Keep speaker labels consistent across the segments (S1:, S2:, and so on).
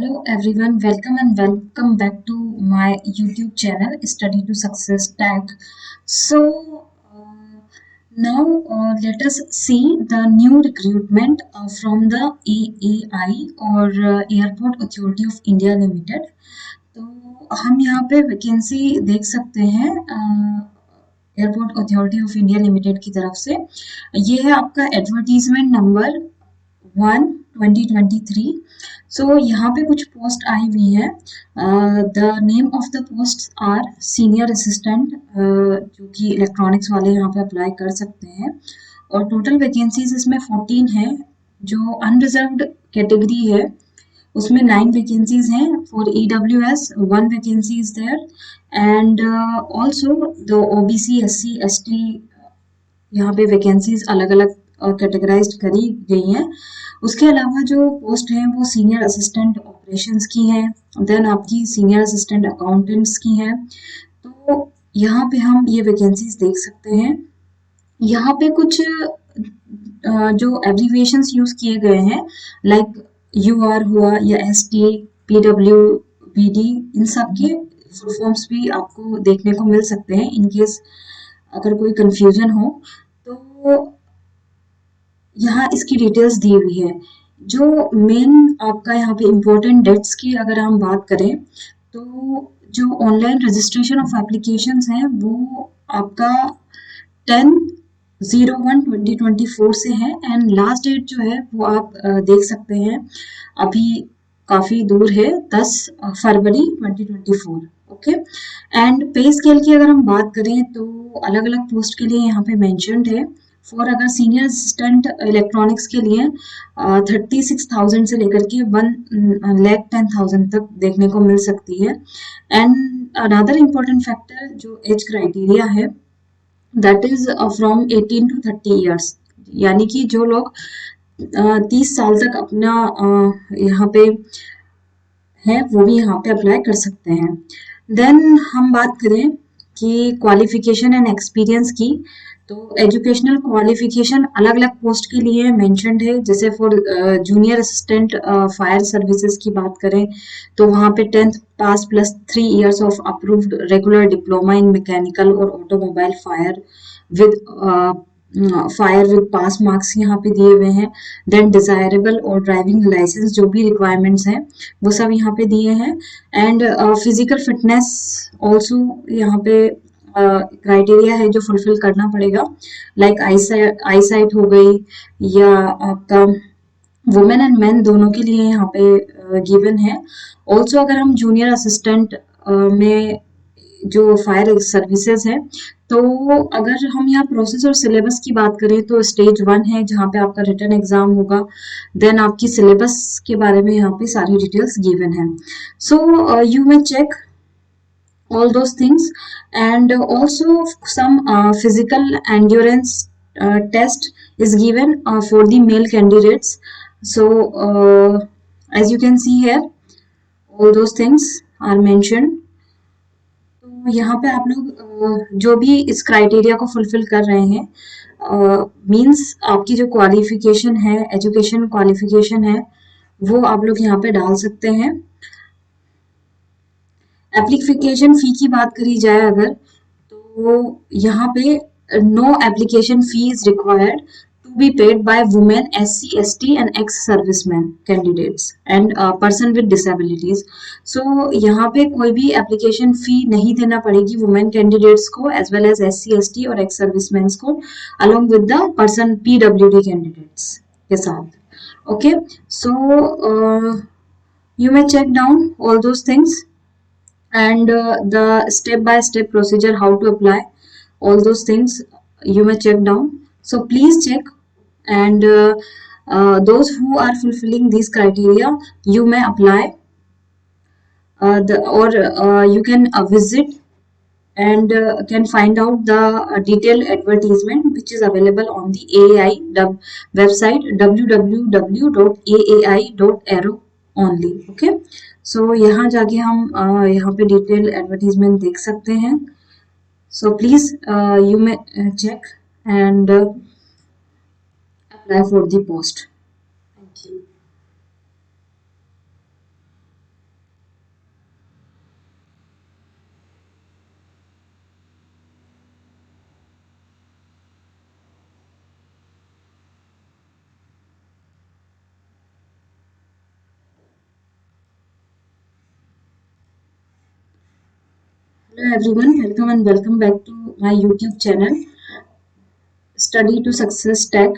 S1: Hello everyone, welcome back to my YouTube channel Study to Success Tag. So now let us see the new recruitment from the AAI or Airport Authority of India Limited. तो हम यहाँ पे vacancy देख सकते हैं airport authority of India limited की तरफ से। ये है आपका एडवर्टीजमेंट नंबर 1/2023। सो यहाँ पे कुछ पोस्ट आई हुई है। The name of the post are senior assistant, जो कि इलेक्ट्रॉनिक्स वाले यहाँ पे अप्लाई कर सकते हैं। और टोटल वैकेंसीज इसमें 14 है। जो अनरिजर्व्ड कैटेगरी है उसमें 9 वैकेंसीज हैं। For EWS 1 vacancy is there and also the OBC SC ST यहाँ पे वैकेंसीज अलग अलग कैटेगराइज करी गई हैं। उसके अलावा जो पोस्ट हैं वो सीनियर असिस्टेंट ऑपरेशंस की हैं, देन आपकी सीनियर असिस्टेंट अकाउंटेंट्स की हैं। तो यहाँ पे हम ये वैकेंसीज देख सकते हैं। यहाँ पे कुछ जो एब्रीविएशंस यूज किए गए हैं लाइक UR हुआ या ST PWBD, इन सब के फुल फॉर्म्स भी आपको देखने को मिल सकते हैं इन केस अगर कोई कंफ्यूजन हो। तो यहाँ इसकी डिटेल्स दी हुई है। जो मेन आपका यहाँ पे इम्पोर्टेंट डेट्स की अगर हम बात करें तो जो ऑनलाइन रजिस्ट्रेशन ऑफ एप्लीकेशंस हैं वो आपका 10/01/2024 से है एंड लास्ट डेट जो है वो आप देख सकते हैं अभी काफ़ी दूर है, 10 फरवरी 2024। ओके, एंड पे स्केल की अगर हम बात करें तो अलग अलग पोस्ट के लिए यहाँ पे मेंशन्ड है। फॉर अगर सीनियर असिस्टेंट इलेक्ट्रॉनिक्स के लिए 36,000 से लेकर के 1,10,000 तक देखने को मिल सकती है। एंड अनदर इम्पोर्टेंट फैक्टर जो एज क्राइटेरिया है that is from 18 to 30 years, यानी कि जो लोग 30 साल तक अपना यहाँ पे है वो भी यहाँ पे अप्लाई कर सकते हैं। देन हम बात करें कि क्वालिफिकेशन एंड एक्सपीरियंस की, तो एजुकेशनल क्वालिफिकेशन अलग अलग पोस्ट के लिए मेंशन्ड है। जैसे for junior assistant fire services की बात करें तो वहाँ पे 10th pass plus 3 years of approved regular diploma in mechanical और automobile fire with pass marks यहाँ पे दिए हुए हैं। देन डिजायरेबल और ड्राइविंग लाइसेंस जो भी रिक्वायरमेंट्स हैं वो सब यहाँ पे दिए हैं। एंड फिजिकल फिटनेस ऑल्सो यहाँ पे क्राइटेरिया है जो फुलफिल करना पड़ेगा, लाइक आई साइट हो गई या आपका वुमेन एंड मेन दोनों के लिए यहाँ पे गिवन है। ऑल्सो अगर हम जूनियर असिस्टेंट में जो फायर सर्विसेज है तो अगर हम यहाँ प्रोसेस और सिलेबस की बात करें तो स्टेज 1 है जहाँ पे आपका रिटन एग्जाम होगा। देन आपकी सिलेबस के बारे में यहाँ पे सारी डिटेल्स गिवन है। So you may check all those things and also some physical endurance test is given for the male candidates. So as you can see here all those things are mentioned. तो यहाँ पे आप लोग जो भी इस criteria को fulfil कर रहे हैं मींस आपकी जो क्वालिफिकेशन है, एजुकेशन क्वालिफिकेशन है, वो आप लोग यहाँ पे डाल सकते हैं। एप्लीकेशन फी की बात करी जाए अगर तो यहाँ पे no application fee is required to be paid by women SC ST and ex serviceman candidates and person with disabilities. So यहाँ पे कोई भी एप्लीकेशन फी नहीं देना पड़ेगी वुमेन कैंडिडेट्स को as well as SC ST और एक्स सर्विसमैन को along with the person PWD candidates के साथ। Okay, so you may check down all those things and the step by step procedure how to apply all those things you may check down. So please check and those who are fulfilling these criteria you may apply you can visit and can find out the detailed advertisement which is available on the AAI website www.aai.aero only. Okay, सो यहाँ जाके हम यहाँ पे detail advertisement देख सकते हैं। So please you may check and apply for the post. Thank you. Hello everyone, welcome back to my YouTube channel Study to Success Tech.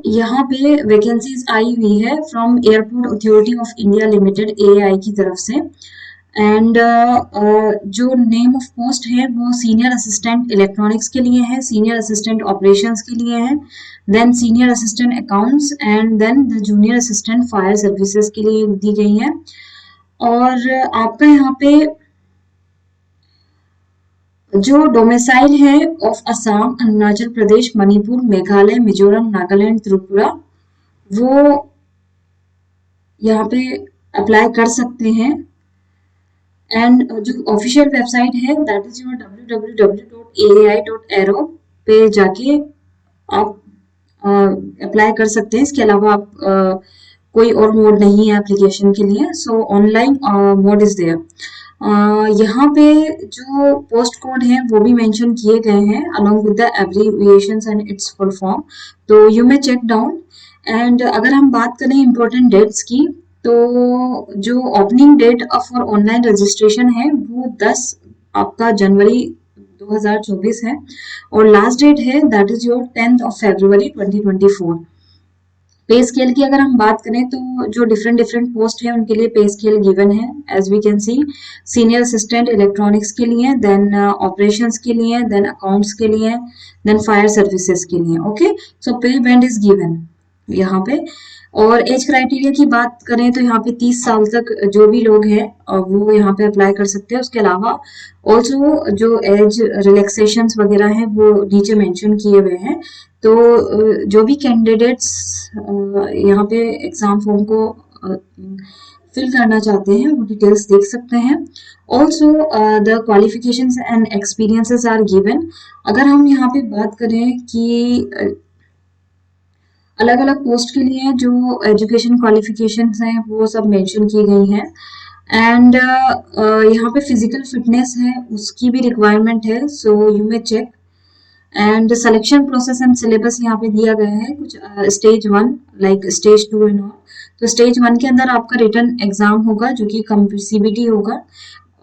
S1: यहाँ पे वैकेंसीज आई हुई है from airport authority of India limited AAI की तरफ से and जो name of post है वो सीनियर असिस्टेंट इलेक्ट्रॉनिक्स के लिए है, सीनियर असिस्टेंट ऑपरेशंस के लिए है, then senior assistant accounts and then the junior assistant fire services के लिए दी गई है। और आपका यहाँ पे जो डोमिसाइल है ऑफ असम, अरुणाचल प्रदेश, मणिपुर, मेघालय, मिजोरम, नागालैंड, त्रिपुरा, वो यहाँ पे अप्लाई कर सकते हैं। एंड जो ऑफिशियल वेबसाइट है दैट इज योर www.aai.aero पे जाके आप अप्लाई कर सकते हैं। इसके अलावा आप कोई और मोड नहीं है एप्लीकेशन के लिए, so online mode is there. यहाँ पे जो पोस्ट कोड है वो भी मेंशन किए गए हैं along with the abbreviations and its full form, तो you may check down. And अगर हम बात करें इम्पोर्टेंट डेट्स की, तो जो opening date for online registration है वो 10 आपका जनवरी 2024 है और लास्ट डेट है that is your 10th of February 2024। पे स्केल की अगर हम बात करें तो जो डिफरेंट पोस्ट है उनके लिए पे स्केल गिवन है as we can see. Senior assistant electronics के लिए, देन ऑपरेशंस के लिए, देन अकाउंट्स के लिए, देन फायर सर्विसेज के लिए। ओके, सो पे बैंड इज गिवन यहाँ पे। और एज क्राइटेरिया की बात करें तो यहाँ पे 30 साल तक जो भी लोग हैं वो यहाँ पे अप्लाई कर सकते हैं। उसके अलावा ऑल्सो जो एज रिलैक्सेशंस वगैरह हैं वो नीचे मेंशन किए हुए हैं। तो जो भी कैंडिडेट्स यहाँ पे एग्जाम फॉर्म को फिल करना चाहते हैं वो डिटेल्स देख सकते हैं। Also the qualifications and experiences are given. अगर हम यहाँ पे बात करें कि अलग अलग पोस्ट के लिए जो एजुकेशन क्वालिफिकेशंस हैं वो सब मेंशन की गई हैं। एंड यहाँ पे फिजिकल फिटनेस है उसकी भी रिक्वायरमेंट है, so you may check. And selection process and syllabus यहाँ पे दिया गया है कुछ stage 1 like stage 2 and all. तो स्टेज 1 के अंदर आपका रिटन एग्जाम होगा जो कि CBT होगा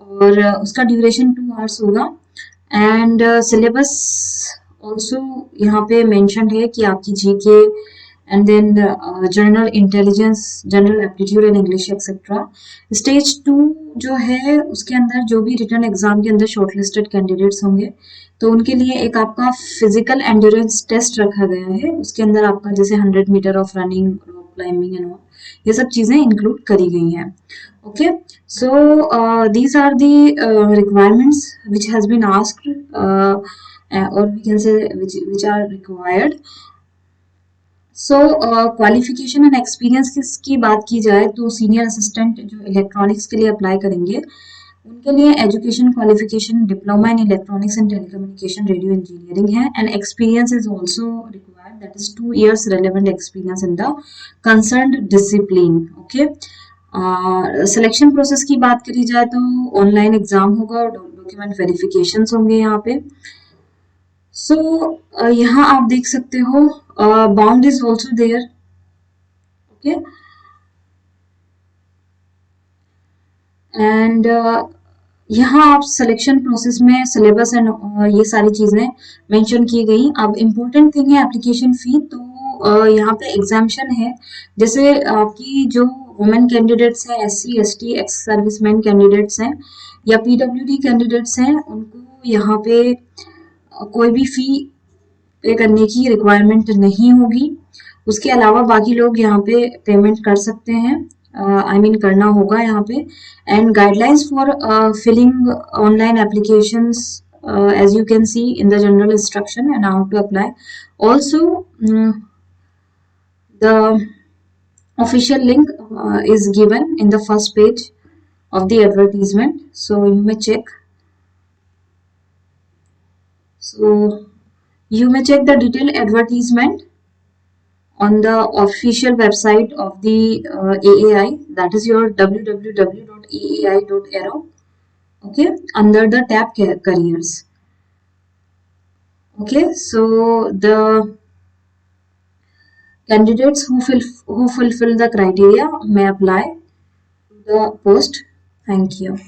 S1: और उसका ड्यूरेशन 2 आवर्स होगा। एंड सिलेबस ऑल्सो यहाँ पे मेंशन है कि आपकी GK and then general intelligence, general aptitude and English etcetera. Stage 2 जो है उसके अंदर जो भी रिटन एग्जाम के अंदर शॉर्टलिस्टेड कैंडिडेट्स होंगे तो उनके लिए एक आपका फिजिकल एंड्योरेंस टेस्ट रखा गया है। उसके अंदर आपका जैसे 100 metre of running, rock climbing and all, ये सब चीजें इंक्लूड करी गई हैं। Okay, so these are the requirements which has been asked और we can say which are required. So qualification and experience की बात की जाए तो सीनियर असिस्टेंट जो इलेक्ट्रॉनिक्स के लिए अप्लाई करेंगे उनके लिए education qualification diploma in electronics and telecommunication radio engineering है and experience is also required, that is 2 years relevant experience in the concerned discipline. Okay, selection process की बात करी जाए तो ऑनलाइन एग्जाम होगा और डॉक्यूमेंट वेरिफिकेशंस होंगे यहाँ पे। सो यहाँ आप देख सकते हो bound is also there. Okay, and यहाँ आप सिलेक्शन प्रोसेस में सिलेबस एंड ये सारी चीजें मेंशन की गई। अब इम्पोर्टेंट थिंग है एप्लीकेशन फी, तो यहाँ पे एग्जाम्पशन है। जैसे आपकी जो वुमेन कैंडिडेट्स हैं, SC ST ex serviceman candidates हैं या PWD कैंडिडेट्स हैं, उनको यहाँ पे कोई भी फी पे करने की रिक्वायरमेंट नहीं होगी। उसके अलावा बाकी लोग यहाँ पे पेमेंट कर सकते हैं, I mean करना होगा यहाँ पे। And guidelines for filling online applications as you can see in the general instruction and how to apply. Also the official link is given in the first page of the advertisement, so you may check. So you may check the detailed advertisement on the official website of the AAI, that is your www.aai.aero. Okay, under the tab careers. Okay, so the candidates who fulfill the criteria may apply to the post. Thank you.